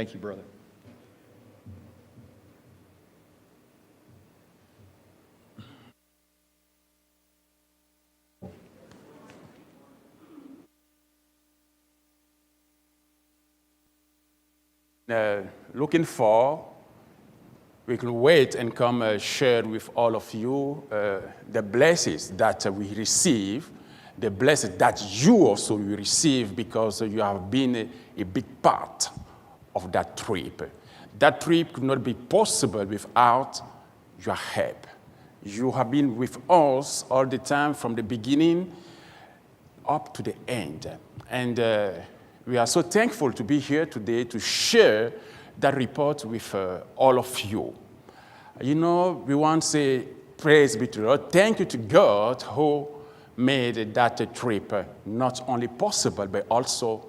Thank you, brother. Looking for, we can wait and come share with all of you the blessings that we receive, the blessings that you also will receive because you have been a big part of that trip. That trip could not be possible without your help. You have been with us all the time from the beginning up to the end. And we are so thankful to be here today to share that report with all of you. You know, we want to say praise be to the Lord. Thank you to God who made that trip not only possible, but also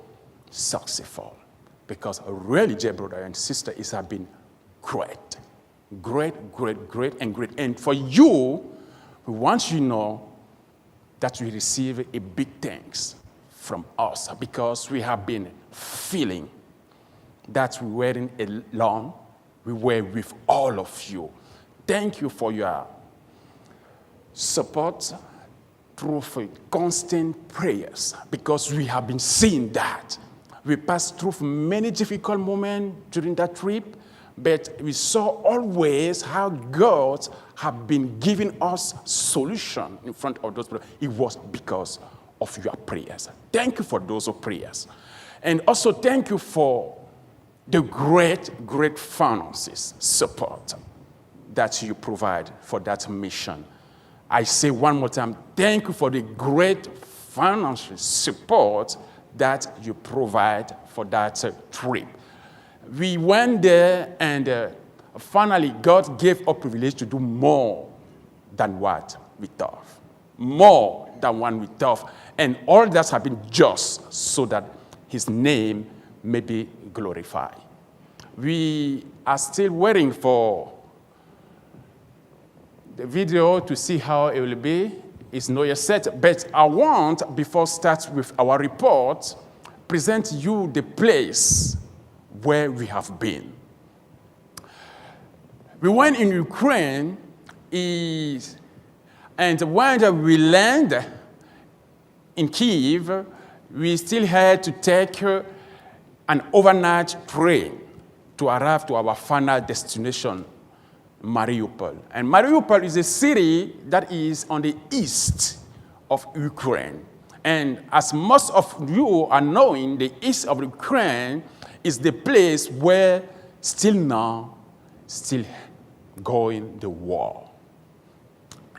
successful. Because really, dear brother and sister, it has been great. Great, great, great, and great. And for you, we want you to know that we receive a big thanks from us because we have been feeling that we weren't alone. We were with all of you. Thank you for your support through constant prayers because we have been seeing that. We passed through many difficult moments during that trip, but we saw always how God have been giving us solution in front of those people. It was because of your prayers. Thank you for those prayers. And also thank you for the great, great finances support that you provide for that mission. I say one more time, thank you for the great financial support that you provide for that trip. We went there and finally God gave us privilege to do more than what we thought. More than what we thought. And all that has been just so that his name may be glorified. We are still waiting for the video to see how it will be. It's not yet set, but I want, before start with our report, present you the place where we have been. We went in Ukraine, and when we landed in Kyiv, we still had to take an overnight train to arrive to our final destination, Mariupol. And Mariupol is a city that is on the east of Ukraine. And as most of you are knowing, the east of Ukraine is the place where still going the war.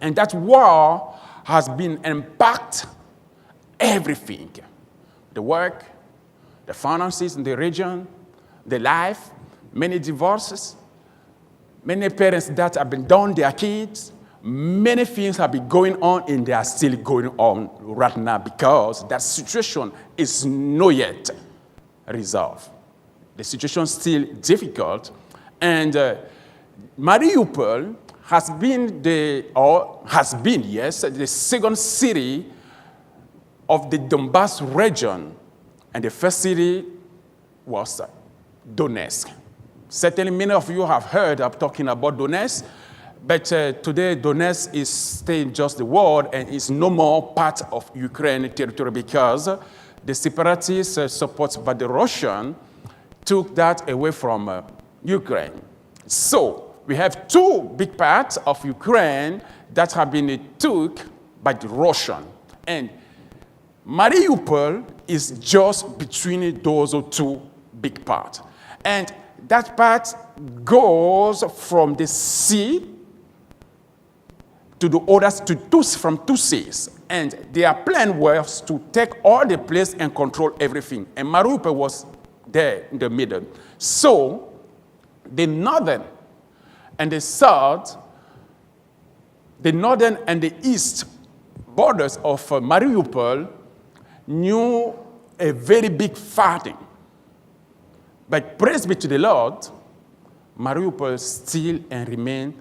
And that war has been impact everything. The work, the finances in the region, the life, many divorces, many parents that have been done their kids, many things have been going on and they are still going on right now because that situation is not yet resolved. The situation is still difficult, and Mariupol has been the second city of the Donbass region, and the first city was Donetsk. Certainly many of you have heard of talking about Donetsk, but today Donetsk is staying just the word and is no more part of Ukraine territory because the separatists supported by the Russian took that away from Ukraine. So we have two big parts of Ukraine that have been took by the Russian. And Mariupol is just between those two big parts. And that part goes from the sea to the others from two seas. And their plan was to take all the place and control everything. And Mariupol was there in the middle. So the northern and the south, the northern and the east borders of Mariupol knew a very big fighting. But praise be to the Lord, Mariupol still and remain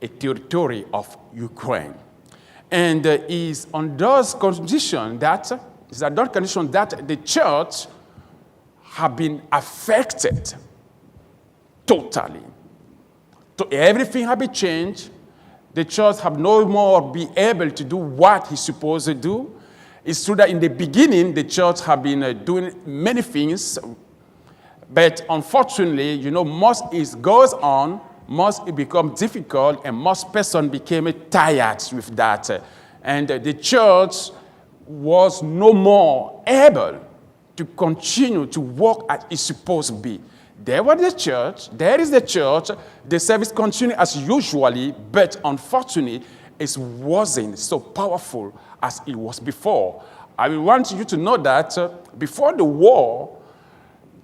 a territory of Ukraine. And is on those conditions that the church have been affected totally. So everything have been changed. The church have no more be able to do what he's supposed to do. It's true that in the beginning, the church have been doing many things, but unfortunately, most it goes on, most it become difficult, and most person became tired with that. And the church was no more able to continue to work as it's supposed to be. There is the church, the service continued as usually, but unfortunately, it wasn't so powerful as it was before. I will want you to know that before the war,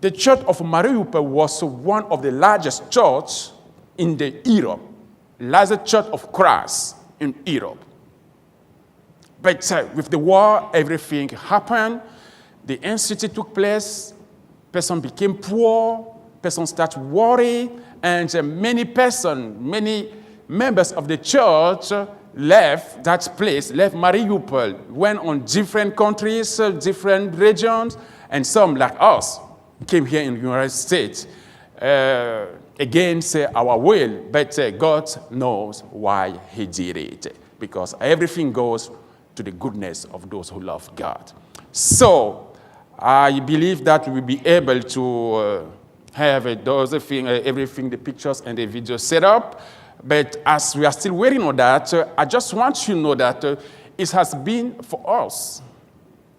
the church of Mariupol was one of the largest churches in Europe, largest church of Christ in Europe. But with the war, everything happened. The institute took place. Person became poor. Person started worrying. And many members of the church left that place, left Mariupol, went on different countries, different regions, and some, like us, came here in the United States against our will. But God knows why he did it, because everything goes to the goodness of those who love God. So I believe that we'll be able to have those things, everything, the pictures and the videos set up. But as we are still waiting on that, I just want you to know that it has been for us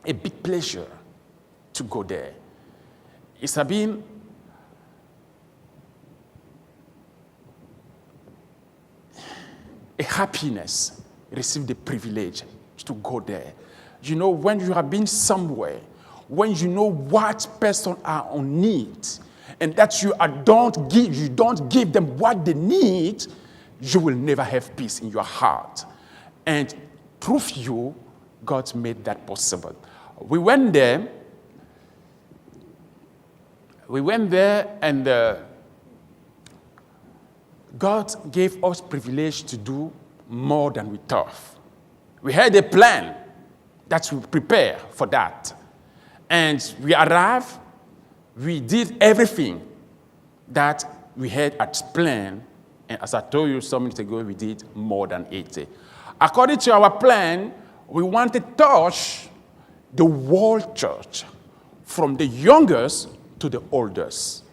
a big pleasure to go there. It has been a happiness, receive the privilege to go there. When you have been somewhere, when you know what person are on need, and that you don't give them what they need, you will never have peace in your heart. And through you, God made that possible. We went there, and God gave us privilege to do more than we thought. We had a plan that we prepare for that. And we arrived, we did everything that we had as planned. And as I told you some minutes ago, we did more than 80. According to our plan, we want to touch the whole church, from the youngest to the oldest.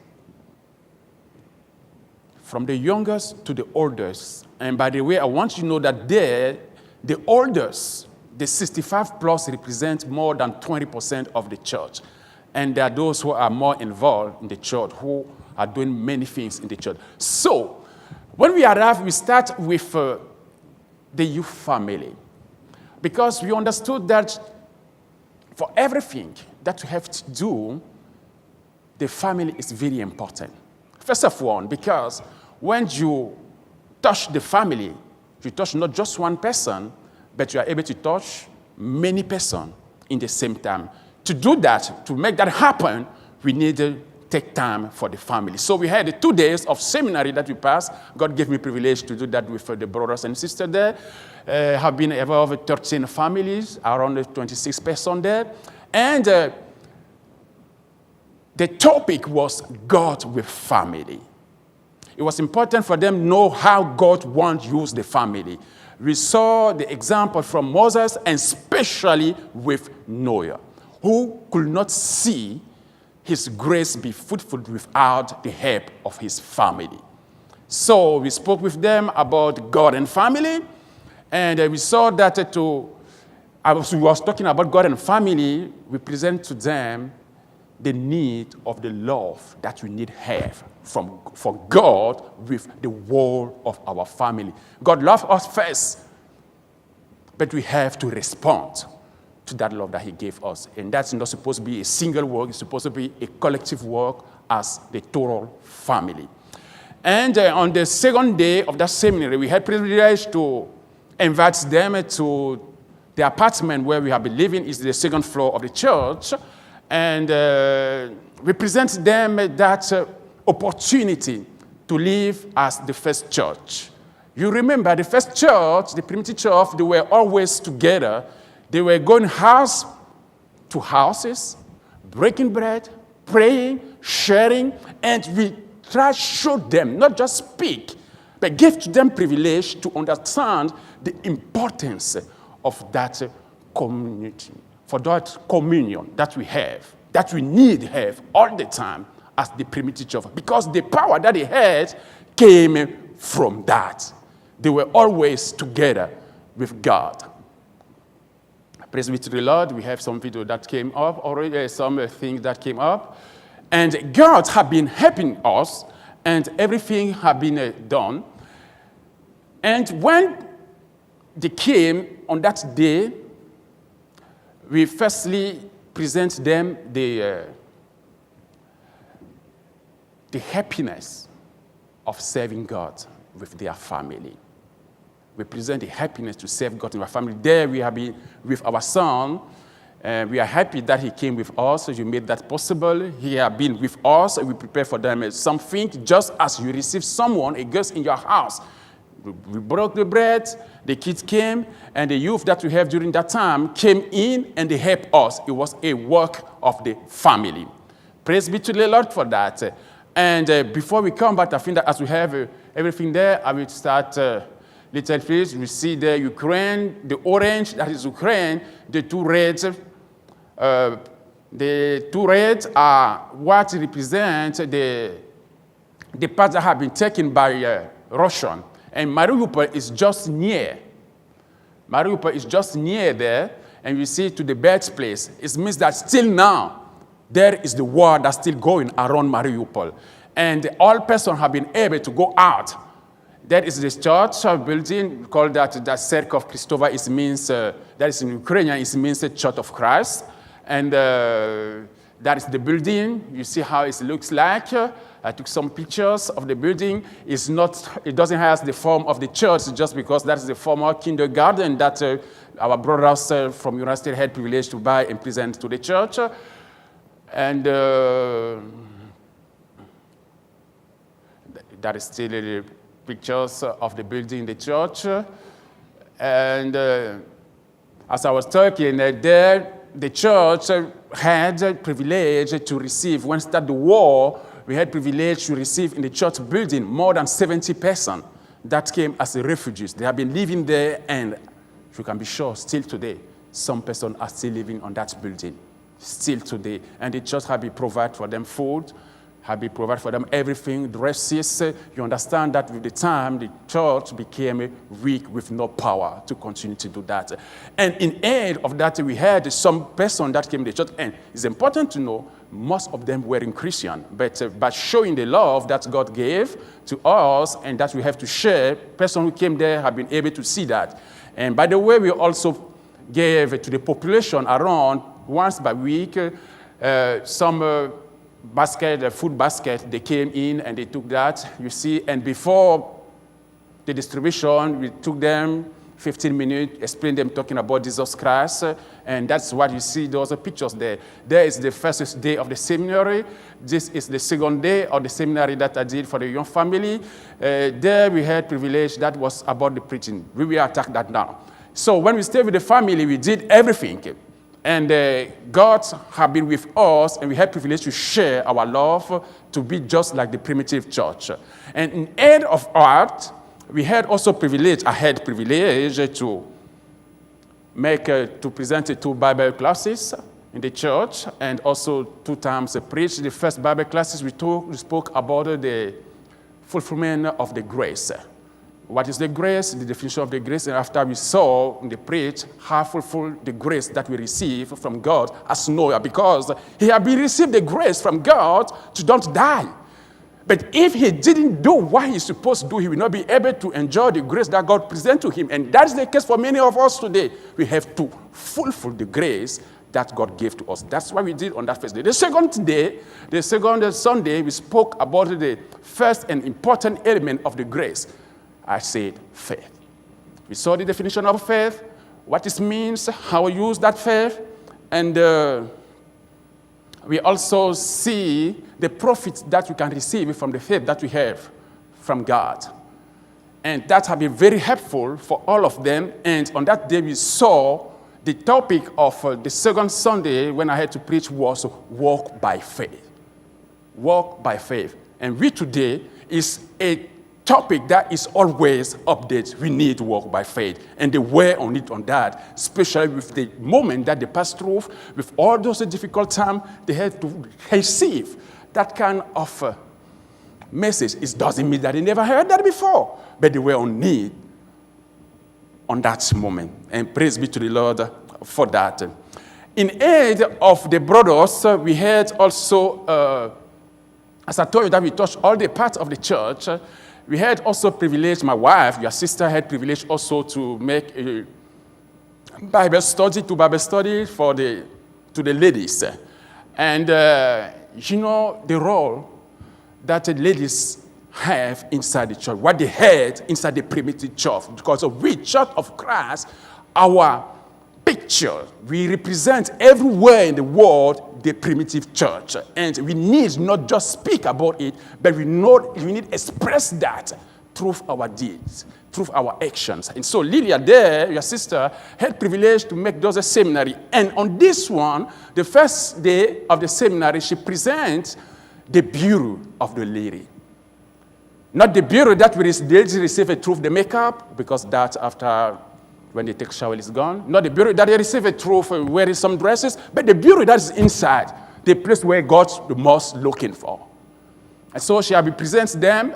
From the youngest to the oldest. And by the way, I want you to know that there, the oldest, the 65 plus, represent more than 20% of the church. And there are those who are more involved in the church, who are doing many things in the church. So, when we arrive, we start with the youth family. Because we understood that for everything that we have to do, the family is very important. First of all, because when you touch the family, you touch not just one person, but you are able to touch many persons in the same time. To do that, to make that happen, we need to take time for the family. So we had 2 days of seminary that we passed. God gave me privilege to do that with the brothers and sisters there. Have been involved 13 families, around 26 persons there. And the topic was God with family. It was important for them to know how God wants to use the family. We saw the example from Moses, and especially with Noah, who could not see his grace be fruitful without the help of his family. So we spoke with them about God and family, and we saw that as we was talking about God and family, we present to them the need of the love that we need have for God with the whole of our family. God loves us first, but we have to respond to that love that he gave us. And that's not supposed to be a single work. It's supposed to be a collective work as the total family. And on the second day of that seminary, we had privilege to invite them to the apartment where we have been living. Is the second floor of the church. And we present them that opportunity to live as the first church. You remember the first church, the primitive church, they were always together. They were going house to houses, breaking bread, praying, sharing, and we try to show them, not just speak, but give to them privilege to understand the importance of that community, for that communion that we have, that we need to have all the time as the primitive church. Because the power that they had came from that. They were always together with God. Praise be to the Lord. We have some video that came up already, some things that came up. And God has been helping us, and everything has been done. And when they came on that day, we firstly present them the happiness of serving God with their family. We present the happiness to serve God in our family. There we have been with our son. We are happy that he came with us. You made that possible. He has been with us. We prepare for them something, just as you receive someone, a guest in your house. We broke the bread, the kids came, and the youth that we have during that time came in and they helped us. It was a work of the family. Praise be to the Lord for that. And before we come back, I think that as we have everything there, I will start little please. We see the Ukraine, the orange, that is Ukraine, the two reds. The two reds are what represent the parts that have been taken by Russian. And Mariupol is just near. Mariupol is just near there, and you see to the birthplace. It means that still now, there is the war that's still going around Mariupol. And all persons have been able to go out. That is the church building, called that Cerkov Kristova. It means, that is in Ukrainian, it means the Church of Christ. And that is the building. You see how it looks like. I took some pictures of the building. It doesn't have the form of the church just because that is the former kindergarten that our brothers from United States had privilege to buy and present to the church. And that is still the pictures of the building, the church. And as I was talking there, the church had privilege to receive, when started the war, we had privilege to receive in the church building more than 70 persons that came as refugees. They have been living there, and you can be sure, still today, some persons are still living on that building, still today. And the church has been provided for them food, have been provided for them everything, dresses. You understand that with the time, the church became weak with no power to continue to do that. And in aid of that, we had some person that came to the church, and it's important to know, most of them weren't Christian, but by showing the love that God gave to us and that we have to share, person who came there have been able to see that. And by the way, we also gave to the population around once by week some basket, food basket. They came in and they took that, you see, and before the distribution, we took them 15 minutes, explain them talking about Jesus Christ, and that's what you see, those are pictures there. There is the first day of the seminary. This is the second day of the seminary that I did for the young family. There we had privilege that was about the preaching. We will attack that now. So when we stayed with the family, we did everything. And God has been with us, and we had privilege to share our love to be just like the primitive church. And in aid of art, we had also privilege, I had privilege to present 2 Bible classes in the church, and also 2 times preach. The first Bible classes we spoke about the fulfillment of the grace. What is the grace? The definition of the grace. And after we saw in the preach how fulfilled the grace that we receive from God as Noah, because he had been received the grace from God to don't die. But if he didn't do what he's supposed to do, he will not be able to enjoy the grace that God presents to him. And that's the case for many of us today. We have to fulfill the grace that God gave to us. That's what we did on that first day. The second Sunday, we spoke about the first and important element of the grace. I said faith. We saw the definition of faith, what it means, how we use that faith, and we also see the profits that we can receive from the faith that we have from God. And that has been very helpful for all of them. And on that day, we saw the topic of the second Sunday when I had to preach was walk by faith. walk by faith. And we today is a topic that is always updated. We need to walk by faith. And they were on it on that, especially with the moment that they passed through, with all those difficult times, they had to receive that kind of message. It doesn't mean that they never heard that before, but they were on need on that moment. And praise be to the Lord for that. In aid of the brothers, we had also, as I told you, that we touched all the parts of the church. We had also privilege, my wife, your sister had privilege also to make a Bible study to the ladies. And the role that the ladies have inside the church, what they had inside the primitive church. Because we, Church of Christ, our picture, we represent everywhere in the world the primitive church. And we need not just speak about it, but we need to express that through our deeds, through our actions. And so Lydia there, your sister, had privilege to make those a seminary. And on this one, the first day of the seminary, she presents the bureau of the lady. Not the bureau that we receive it through the makeup, because that after when they take shower is gone. Not the bureau that they receive it through for wearing some dresses, but the bureau that is inside, the place where God's the most looking for. And so she presents them.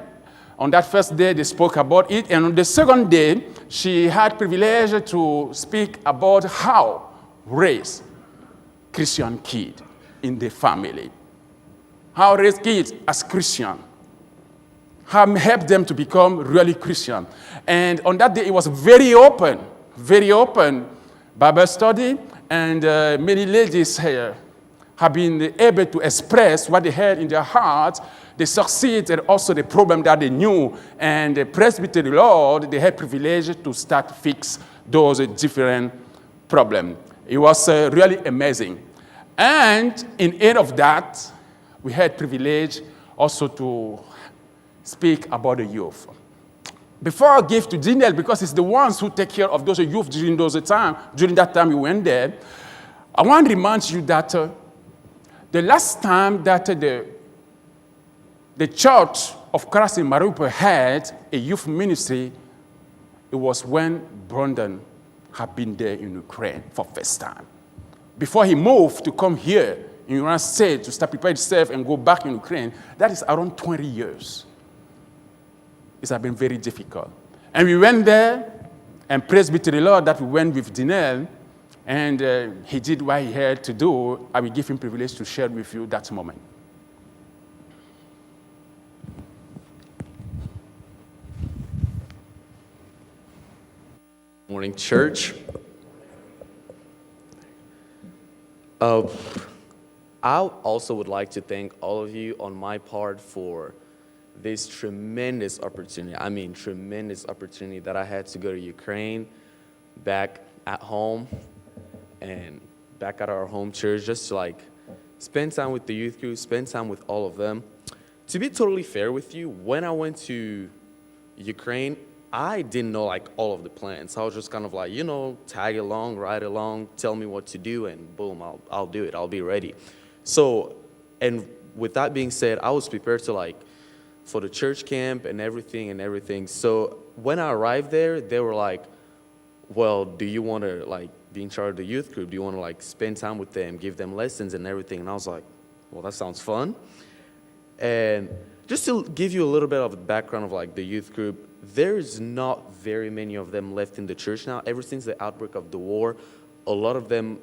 On that first day, they spoke about it. And on the second day, she had privilege to speak about how raise Christian kid in the family. How raise kids as Christian. How help them to become really Christian. And on that day, it was very open Bible study. And many ladies here have been able to express what they had in their hearts. They succeed, and also the problem that they knew. And the presbytery Lord, they had privilege to start fix those different problems. It was really amazing. And in aid of that, we had privilege also to speak about the youth. Before I give to Daniel, because it's the ones who take care of those youth during that time we went there, I want to remind you that the last time that the Church of Christ in Mariupol had a youth ministry, it was when Brandon had been there in Ukraine for first time. Before he moved to come here in United States to start preparing himself and go back in Ukraine, that is around 20 years. It has been very difficult. And we went there, and praise be to the Lord that we went with Dinel, and he did what he had to do. I will give him privilege to share with you that moment. Morning, church. I also would like to thank all of you on my part for this tremendous opportunity. I mean, tremendous opportunity that I had to go to Ukraine, back at home, and back at our home church, just to spend time with the youth group, spend time with all of them. To be totally fair with you, when I went to Ukraine, I didn't know all of the plans. I was just kind of tag along, ride along, tell me what to do, and boom, I'll do it. I'll be ready. So, and with that being said, I was prepared to for the church camp and everything. So when I arrived there, they were like, well, do you want to be in charge of the youth group? Do you want to spend time with them, give them lessons and everything? And I was like, well, that sounds fun. And just to give you a little bit of the background of the youth group, there's not very many of them left in the church now. Ever since the outbreak of the war, a lot of them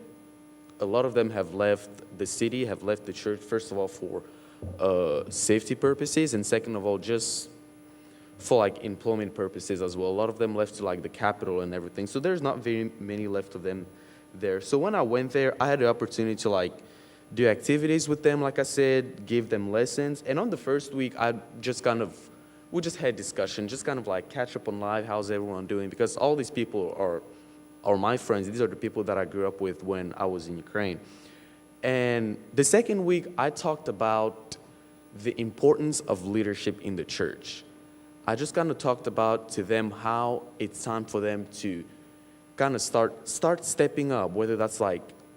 have left the city, have left the church, first of all, for safety purposes, and second of all, just for employment purposes as well. A lot of them left to the capital and everything. So there's not very many left of them there. So when I went there, I had the opportunity to do activities with them, like I said, give them lessons. And on the first week, we just had discussion, just catch up on life, how's everyone doing? Because all these people are my friends. These are the people that I grew up with when I was in Ukraine. And the second week, I talked about the importance of leadership in the church. I just talked about to them how it's time for them to start stepping up, whether that's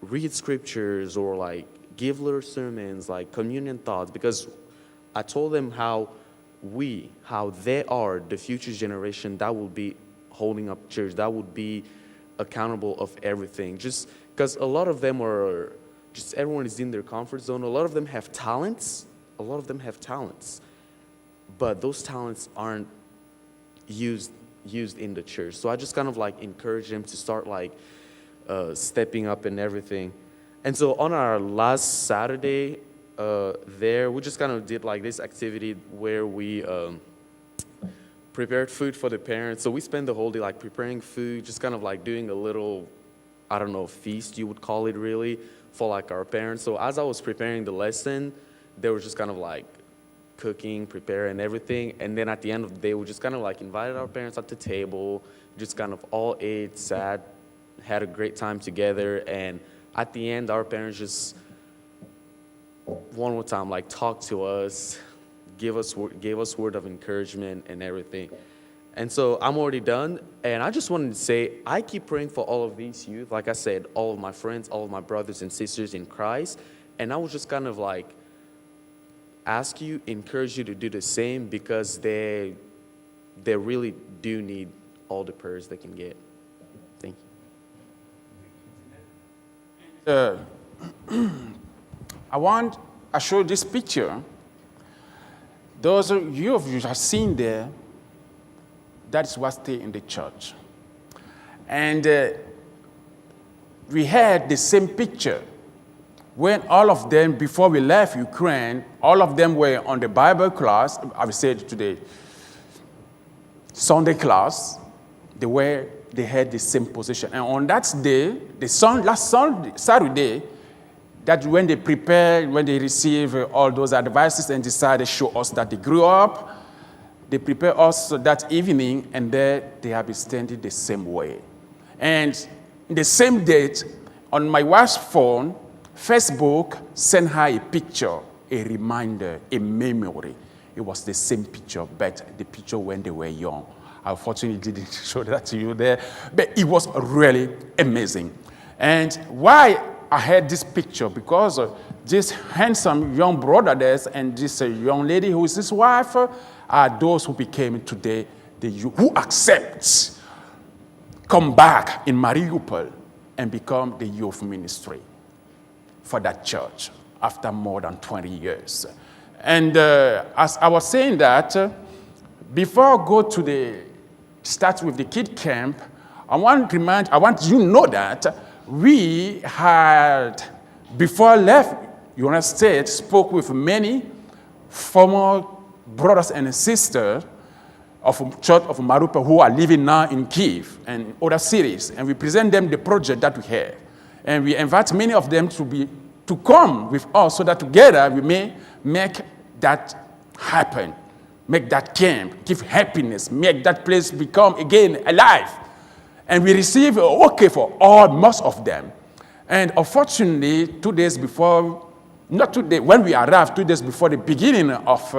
read scriptures or give little sermons, communion thoughts, because I told them how they are the future generation that will be holding up church, that would be accountable of everything. Just because a lot of them are, just everyone is in their comfort zone. A lot of them have talents. But those talents aren't used in the church. So I just kind of like encourage them to start like stepping up and everything. And so on our last Saturday we just kind of did like this activity where we prepared food for the parents. So we spent the whole day like preparing food, just kind of like doing a little, I don't know, feast you would call it really, for like our parents. So as I was preparing the lesson, they were just kind of like cooking, preparing everything. And then at the end of the day, we just kind of like invited our parents at the table, just kind of all ate, sat, had a great time together. And at the end, our parents just one more time like talked to us, gave us word of encouragement and everything. And so I'm already done, and I just wanted to say I keep praying for all of these youth, like I said, all of my friends, all of my brothers and sisters in Christ. And I was just kind of like encourage you to do the same, because they really do need all the prayers they can get. Thank you. I showed this picture. Those of you have seen there, that's what stay in the church. And we had the same picture when all of them, before we left Ukraine, all of them were on the Bible class. I would say today, Sunday class. They had the same position. And on that day, last Saturday, that when they receive all those advices and decided to show us that they grew up, they prepare us that evening, and there they have been standing the same way. And in the same date, on my wife's phone, Facebook sent her a picture, a reminder, a memory. It was the same picture, but the picture when they were young. I unfortunately didn't show that to you there, but it was really amazing. And why I had this picture? Because this handsome young brother there and this young lady who is his wife are those who became today who accept, come back in Mariupol and become the youth ministry for that church after more than 20 years. And as I was saying that, before I go to start with the kid camp, I want you to know that we had, before I left United States, spoke with many former brothers and sisters of Church of Mariupol who are living now in Kyiv and other cities, and we present them the project that we have. And we invite many of them to come with us so that together we may make that happen, make that camp, give happiness, make that place become again alive. And we receive okay for most of them. And unfortunately, 2 days before, not 2 days, when we arrived, 2 days before the beginning of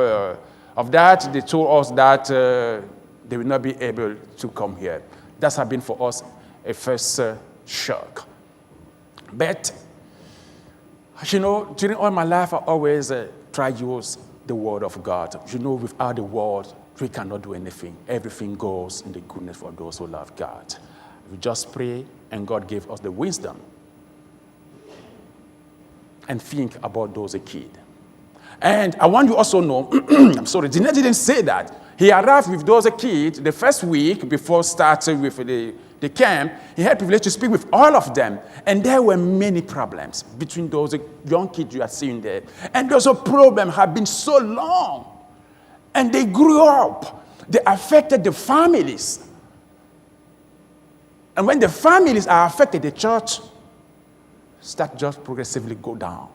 that, they told us that they will not be able to come here. That has been for us a first shock. But, during all my life, I always try to use the word of God. Without the word, we cannot do anything. Everything goes in the goodness for those who love God. We just pray, and God gave us the wisdom. And think about those kids. And I want you also know, I'm sorry, Jeanette didn't say that. He arrived with those kids the first week before starting with the camp. He had the privilege to speak with all of them. And there were many problems between those young kids you are seeing there. And those problems have been so long. And they grew up. They affected the families. And when the families are affected, the church starts just progressively go down.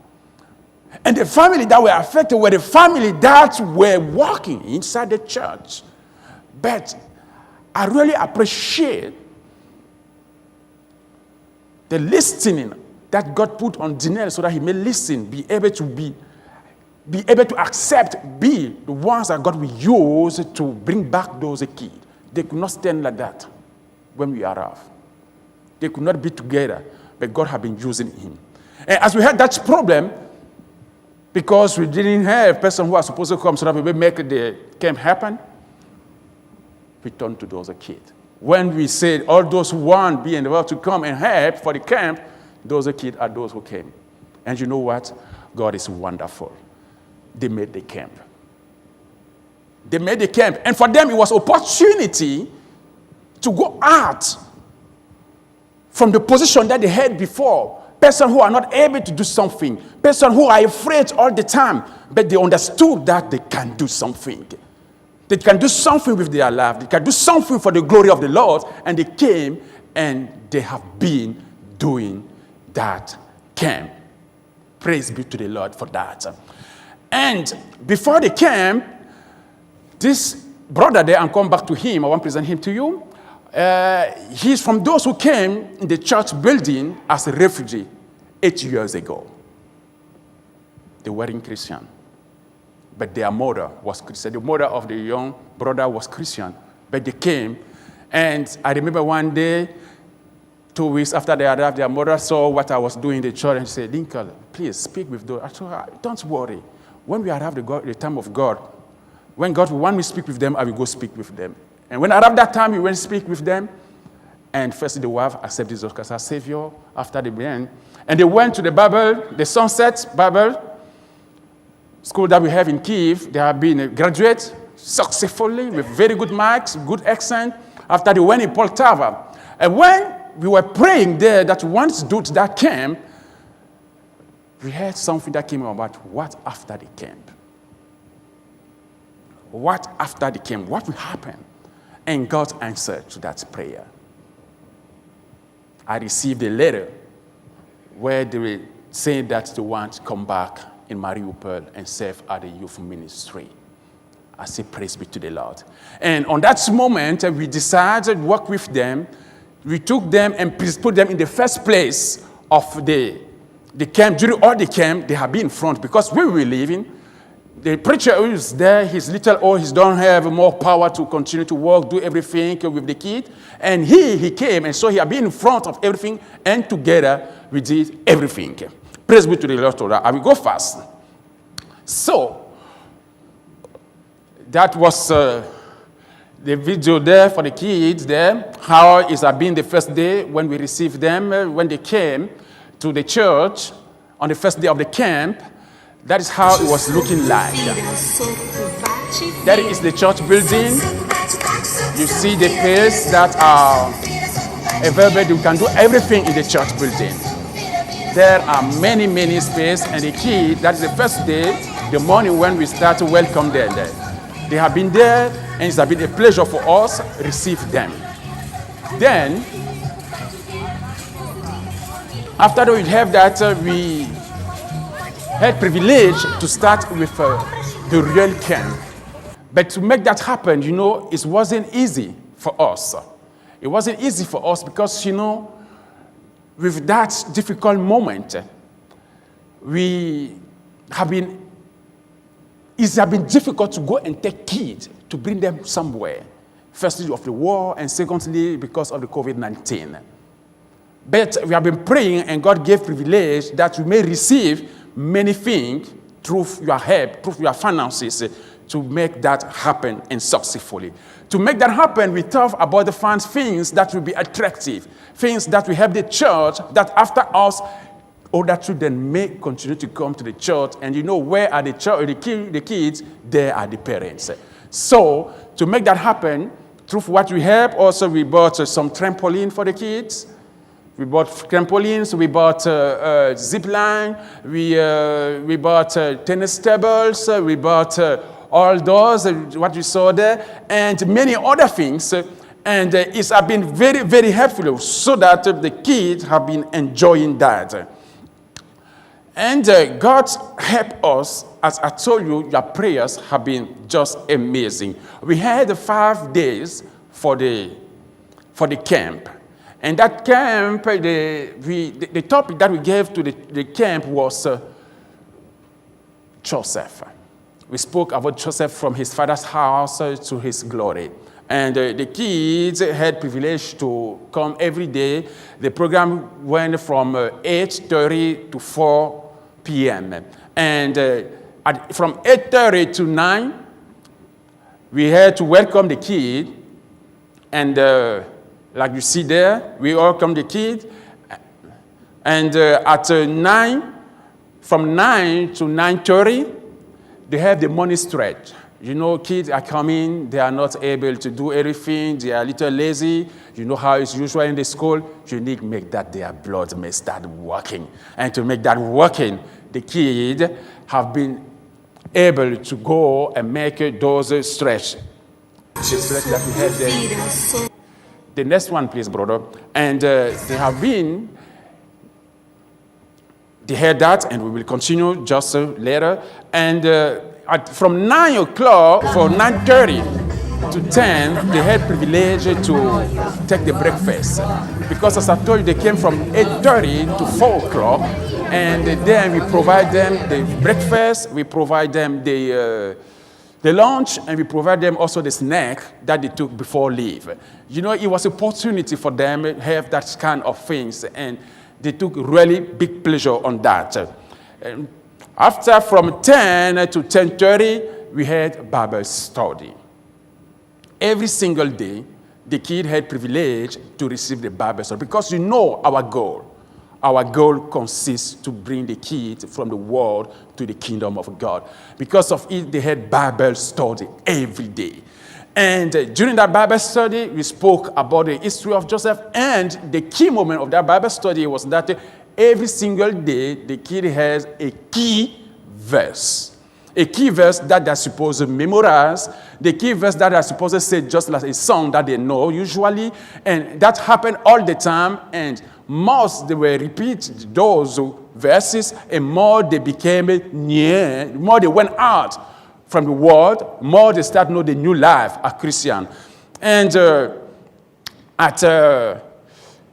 And the family that were affected were the family that were working inside the church. But I really appreciate the listening that God put on Janelle so that he may listen, be able to accept, be the ones that God will use to bring back those kids. They could not stand like that when we arrived. They could not be together, but God had been using him. And as we had that problem, because we didn't have a person who was supposed to come so that we will make the camp happen, we turned to those kids. When we said all those who want be in the world to come and help for the camp, those kids are those who came. And you know what? God is wonderful. They made the camp. They made the camp. And for them, it was opportunity to go out from the position that they had before. Persons who are not able to do something. Persons who are afraid all the time. But they understood that they can do something. They can do something with their life. They can do something for the glory of the Lord. And they came and they have been doing that camp. Praise be to the Lord for that. And before the camp, this brother there, and come back to him, I want to present him to you. He's from those who came in the church building as a refugee 8 years ago. They weren't Christian, but their mother was Christian. The mother of the young brother was Christian, but they came. And I remember one day, 2 weeks after they arrived, their mother saw what I was doing in the church and she said, Lincoln, please speak with those. I told her, don't worry. When we arrive the time of God, when God will want me to speak with them, I will go speak with them. And when I arrived that time, we went to speak with them. And first the wife accepted Jesus Christ as Savior after the end. And they went to the Bible, the Sunset Bible school that we have in Kyiv. They have been graduates successfully with very good marks, good accent. After they went in Poltava. And when we were praying there that we wanted to do to that camp, we heard something that came about what after the camp. What after the camp? What will happen? And God answered to that prayer. I received a letter where they were saying that they want to come back in Mariupol and serve at the youth ministry. I say, praise be to the Lord. And on that moment, we decided to work with them. We took them and put them in the first place of the camp. During all the camp, they have been in front because we were leaving. The preacher who is there, he's little old, he don't have more power to continue to work, do everything with the kid. And he came, and so he had been in front of everything, and together we did everything. Praise be to the Lord. I will go fast. So, that was the video there for the kids there, how it has been the first day when we received them, when they came to the church on the first day of the camp. That is how it was looking like. That is the church building. You see the place that are available. You can do everything in the church building. There are many, many spaces, and the key, that is the first day, the morning when we start to welcome them there. They have been there, and it's been a pleasure for us to receive them. Then, after we have that, we had privilege to start with the real camp. But to make that happen, it wasn't easy for us. It wasn't easy for us because, with that difficult moment, it's been difficult to go and take kids to bring them somewhere. Firstly, of the war, and secondly, because of the COVID-19. But we have been praying, and God gave privilege that we may receive many things through your help, through your finances, to make that happen and successfully. To make that happen, we thought about the things that will be attractive, things that will help the church, that after us, older children may continue to come to the church, and where are the kids? There are the parents. So, to make that happen, through what we have, also we bought some trampoline for the kids. We bought trampolines, we bought zip line, we bought tennis tables, we bought all those, what you saw there, and many other things. And it's been very, very helpful so that the kids have been enjoying that. And God helped us. As I told you, your prayers have been just amazing. We had 5 days for the camp. And that camp, the topic that we gave to the camp was Joseph. We spoke about Joseph from his father's house to his glory. And the kids had privilege to come every day. The program went from 8:30 to 4 p.m. And from 8:30 to 9, we had to welcome the kid. And like you see there, we welcome the kid. And at 9, from 9 to 9:30, they have the morning stretch. You know, kids are coming, they are not able to do everything, they are a little lazy. You know how it's usual in the school. You need to make that their blood may start working. And to make that working, the kids have been able to go and make those stretch. The stretch that we have there. The next one, please, brother. And they had that, and we will continue just later. And from 9 o'clock, for 9:30 to 10, they had privilege to take the breakfast. Because as I told you, they came from 8:30 to 4 o'clock, and then we provide them the breakfast, we provide them the lunch, and we provide them also the snack that they took before leave. You know, it was an opportunity for them to have that kind of things, and they took really big pleasure on that. After, from 10 to 10:30, we had Bible study. Every single day, the kid had privilege to receive the Bible study, because you know our goal. Our goal consists to bring the kid from the world to the kingdom of God. Because of it, they had Bible study every day. And during that Bible study, we spoke about the history of Joseph. And the key moment of that Bible study was that every single day, the kid has a key verse. A key verse that they're supposed to memorize. The key verse that they're supposed to say just like a song that they know usually. And that happened all the time. And most they were repeat those verses, and more they became near, more they went out from the world, more they start to know the new life as Christian. And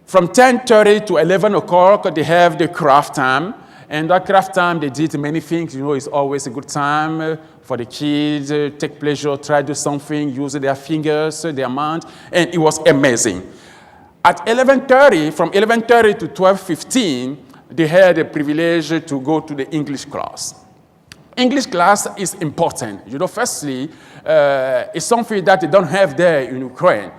from 10:30 to 11 o'clock, they have the craft time. And that craft time, they did many things. You know, it's always a good time for the kids, take pleasure, try to do something, use their fingers, their mind, and it was amazing. At 11:30, from 11:30 to 12:15, they had the privilege to go to the English class. English class is important. You know, firstly, it's something that they don't have there in Ukraine.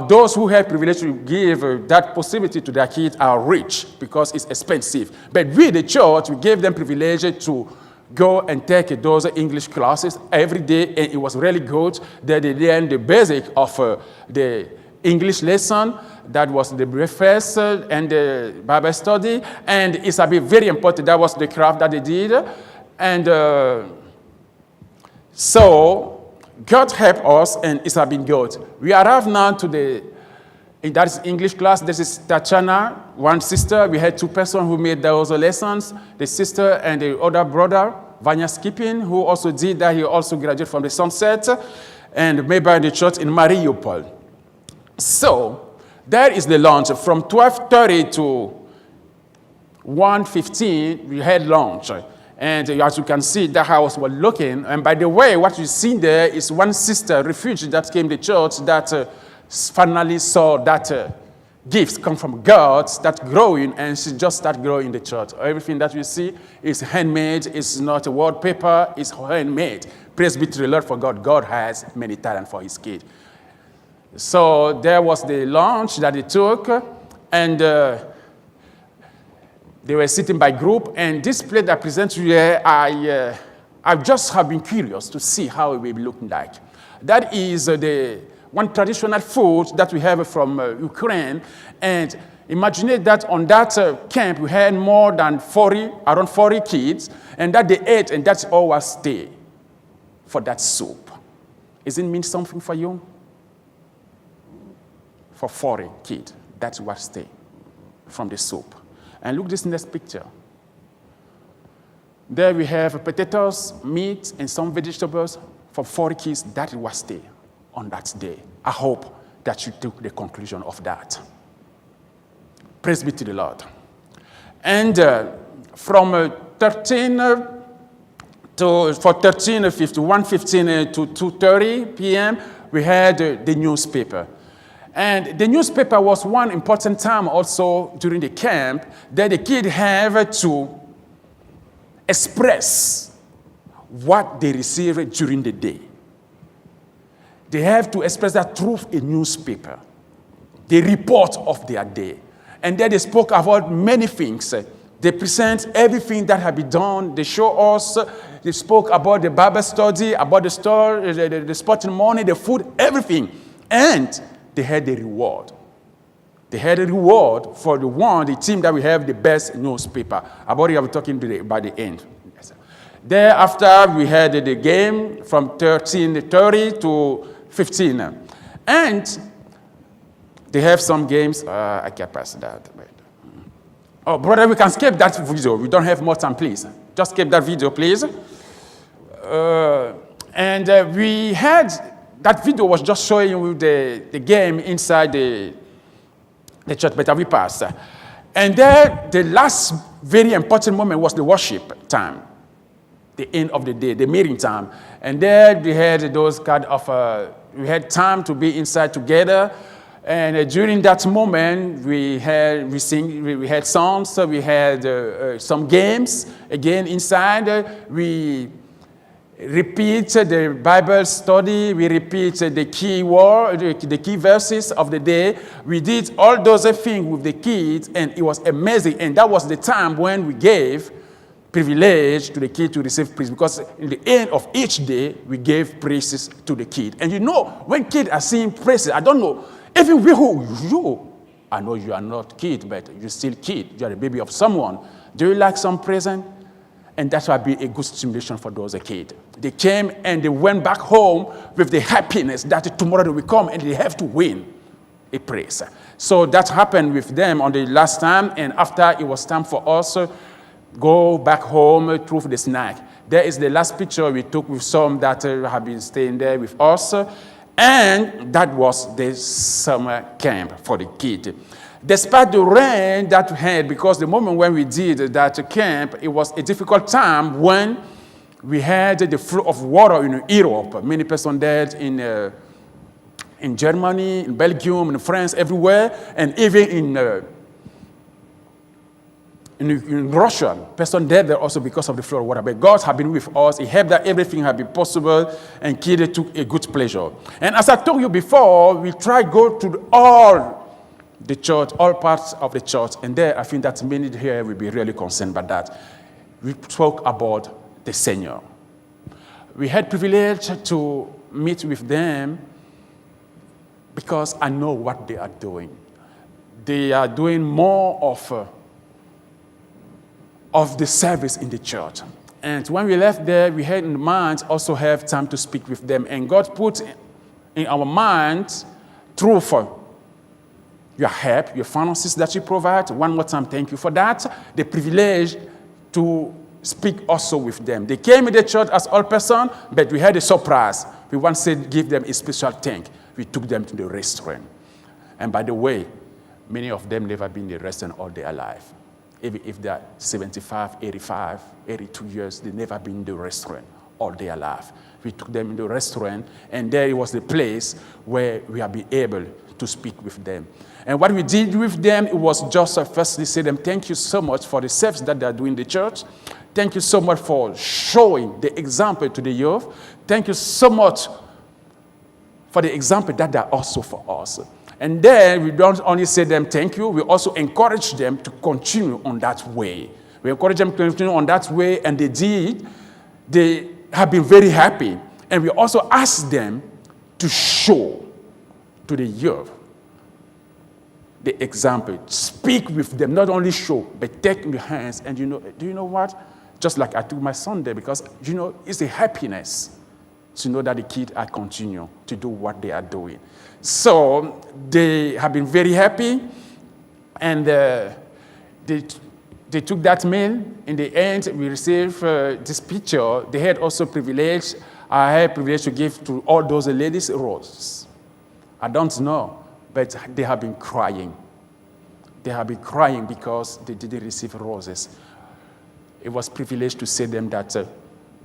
Those who have privilege to give that possibility to their kids are rich because it's expensive. But we, the church, we gave them privilege to go and take those English classes every day, and it was really good that they learned the basic of the English lesson. That was the breakfast and the Bible study, and it's a bit very important. That was the craft that they did. And so God helped us, and it's been good. We arrived now to that is English class. This is Tatiana, one sister. We had two persons who made those lessons, the sister and the other brother, Vanya Skipping, who also did that. He also graduated from the Sunset and made by the church in Mariupol. So that is the lunch. From 12:30 to 1:15, we had lunch. And as you can see, that house was looking. And by the way, what you see there is one sister, refugee, that came to church that finally saw that gifts come from God, start growing, and she just started growing in the church. Everything that you see is handmade. It's not a wallpaper. It's handmade. Praise be to the Lord for God. God has many talents for his kid. So there was the lunch that they took, and they were sitting by group, and this plate that I present to you here, I just have been curious to see how it will be looking like. That is the one traditional food that we have from Ukraine, and imagine that on that camp we had more than around 40 kids, and that they ate, and that's all was stay for that soup. Does it mean something for you? For 40 kids, that's what stay from the soup. And look this next picture. There we have potatoes, meat, and some vegetables for 40 kids. That was stay on that day. I hope that you took the conclusion of that. Praise be to the Lord. And from 1:15 to 2:30 p.m., we had the newspaper. And the newspaper was one important time also during the camp that the kids have to express what they received during the day. They have to express that through a newspaper, the report of their day. And then they spoke about many things. They present everything that had been done. They show us, they spoke about the Bible study, about the store, the sporting money, the food, everything. And they had the reward. They had a reward for the team that we have the best newspaper. About it, I'll be talking by the end. Thereafter, we had the game from 13:30 to 15. And they have some games. I can't pass that. Oh, brother, we can skip that video. We don't have more time, please. Just skip that video, please. We had, that video was just showing you the game inside the church, but we passed. And then the last very important moment was the worship time, the end of the day, the meeting time. And there we had those kind of, we had time to be inside together. And during that moment, we had songs, so we had some games again inside. We repeat the Bible study. We repeat the key word, the key verses of the day. We did all those things with the kids, and it was amazing. And that was the time when we gave privilege to the kid to receive praise, because in the end of each day, we gave praises to the kid. And you know, when kids are singing praises, I don't know, even I know you are not kid, but you're still kid. You are the baby of someone. Do you like some present? And that will be a good stimulation for those kids. They came and they went back home with the happiness that tomorrow they will come and they have to win a praise. So that happened with them on the last time, and after it was time for us to go back home through the snack. There is the last picture we took with some that have been staying there with us. And that was the summer camp for the kids. Despite the rain that we had, because the moment when we did that camp, it was a difficult time when we had the flow of water in Europe. Many persons died in Germany, in Belgium, in France, everywhere, and even in Russia, person dead there also because of the flow of water. But God has been with us. He helped that everything had been possible, and kids took a good pleasure. And as I told you before, we try to go to all the church, all parts of the church, and there I think that many here will be really concerned by that. We spoke about the senior. We had privilege to meet with them because I know what they are doing. They are doing more of the service in the church. And when we left there, we had in mind also have time to speak with them. And God put in our minds through for your help, your finances that you provide. One more time, thank you for that. The privilege to speak also with them. They came in the church as all person, but we had a surprise. We once said give them a special thank. We took them to the restaurant. And by the way, many of them never been in the restaurant all their life. Even if they're 75, 85, 82 years, they never been in the restaurant all their life. We took them in the restaurant, and there it was the place where we have been able to speak with them. And what we did with them, it was just firstly say them, thank you so much for the service that they're doing in the church. Thank you so much for showing the example to the youth. Thank you so much for the example that they're also for us. And then we don't only say them thank you, we also encourage them to continue on that way. We encourage them to continue on that way, and they did. They have been very happy. And we also ask them to show to the youth the example. Speak with them, not only show, but take in your hands. And do you know what? Just like I took my son there, because, it's a happiness to know that the kids are continue to do what they are doing. So they have been very happy, and they took that meal. In the end, we received this picture. They had also privilege. I had privilege to give to all those ladies roses. I don't know, but they have been crying. They have been crying because they didn't receive roses. It was privilege to say them that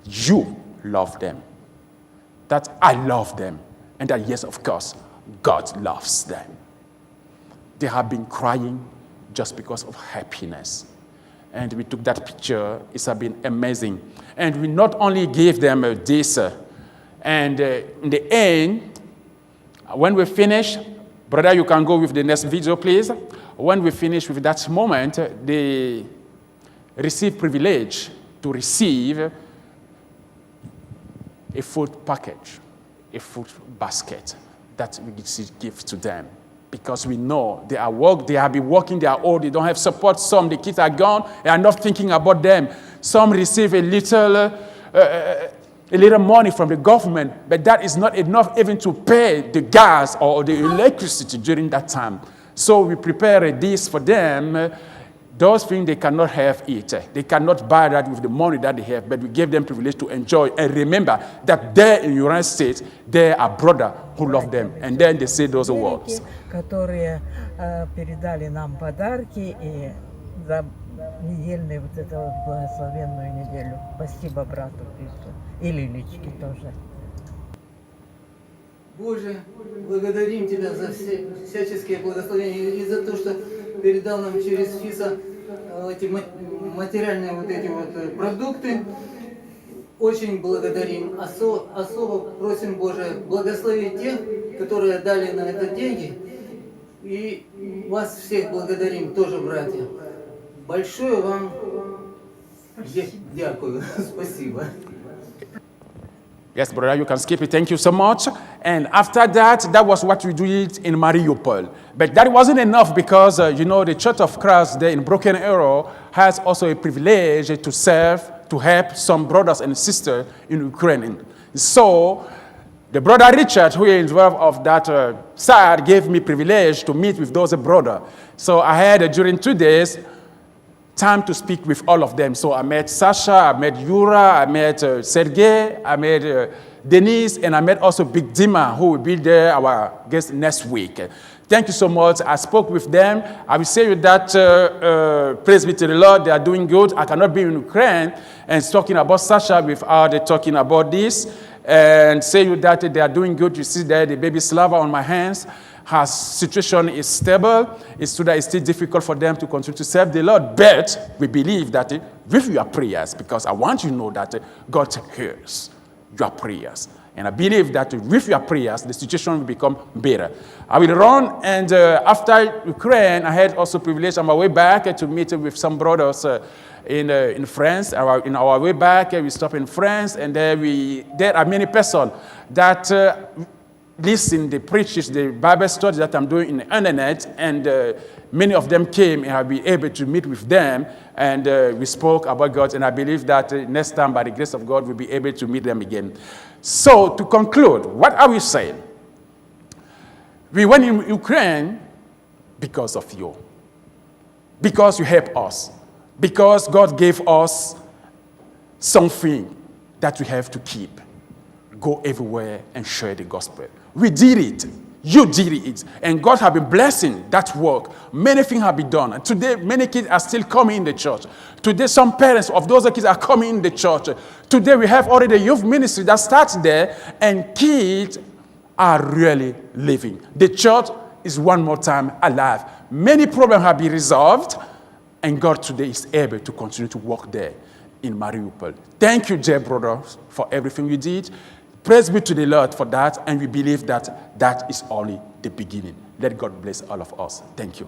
you love them, that I love them, and that yes, of course, God loves them. They have been crying just because of happiness. and we took that picture. It's been amazing. And we not only gave them this, and in the end, when we finish, brother, you can go with the next video, please. When we finish with that moment, they receive privilege to receive a food package, a food basket that we give to them. Because we know they have been working, they are old, they don't have support. Some, the kids are gone, they are not thinking about them. Some receive a little money from the government, but that is not enough even to pay the gas or the electricity during that time. So we prepare this for them. Those things they cannot have it. They cannot buy that with the money that they have, but we give them privilege to enjoy. And remember that there in the United States, there are brothers who love them. And then they say those words. Которые передали нам подарки и за недельную вот эту вот благословенную неделю. Спасибо брату Крису и Лилечке тоже. Боже, благодарим Тебя за все всяческие благословения и за то, что передал нам через ФИСа эти материальные вот эти вот продукты. Очень благодарим. Особо просим, Боже, благословить тех, которые дали на это деньги. И вас всех благодарим тоже, братья. Большое вам дякую. Спасибо. Yes, brother, you can skip it. Thank you so much. And after that, that was what we did in Mariupol. But that wasn't enough because, the Church of Christ there in Broken Arrow has also a privilege to serve, to help some brothers and sisters in Ukraine. So the brother Richard, who is one of that side, gave me privilege to meet with those brothers. So I had, during 2 days, time to speak with all of them. So I met Sasha, I met Yura, I met Sergey, I met Denise, and I met also Big Dima, who will be there, our guest, next week. Thank you so much. I spoke with them. I will say that, praise be to the Lord, they are doing good. I cannot be in Ukraine and talking about Sasha without talking about this. And say that they are doing good. You see there, the baby Slava on my hands. Her situation is stable. It's still difficult for them to continue to serve the Lord. But we believe that with your prayers, because I want you to know that God hears your prayers. And I believe that with your prayers, the situation will become better. I will run, and after Ukraine, I had also privilege on my way back to meet with some brothers in France. In our way back, we stop in France, and there are many persons that listen, the preachers, the Bible study that I'm doing in the internet, and many of them came, and I'll be able to meet with them, and we spoke about God, and I believe that next time, by the grace of God, we'll be able to meet them again. So, to conclude, what are we saying? We went in Ukraine because of you. Because you helped us. Because God gave us something that we have to keep. Go everywhere and share the gospel. We did it. You did it. And God has been blessing that work. Many things have been done. And today, many kids are still coming in the church. Today, some parents of those kids are coming in the church. Today, we have already a youth ministry that starts there, and kids are really living. The church is one more time alive. Many problems have been resolved, and God today is able to continue to work there in Mariupol. Thank you, dear brothers, for everything you did. Praise be to the Lord for that, and we believe that that is only the beginning. Let God bless all of us. Thank you.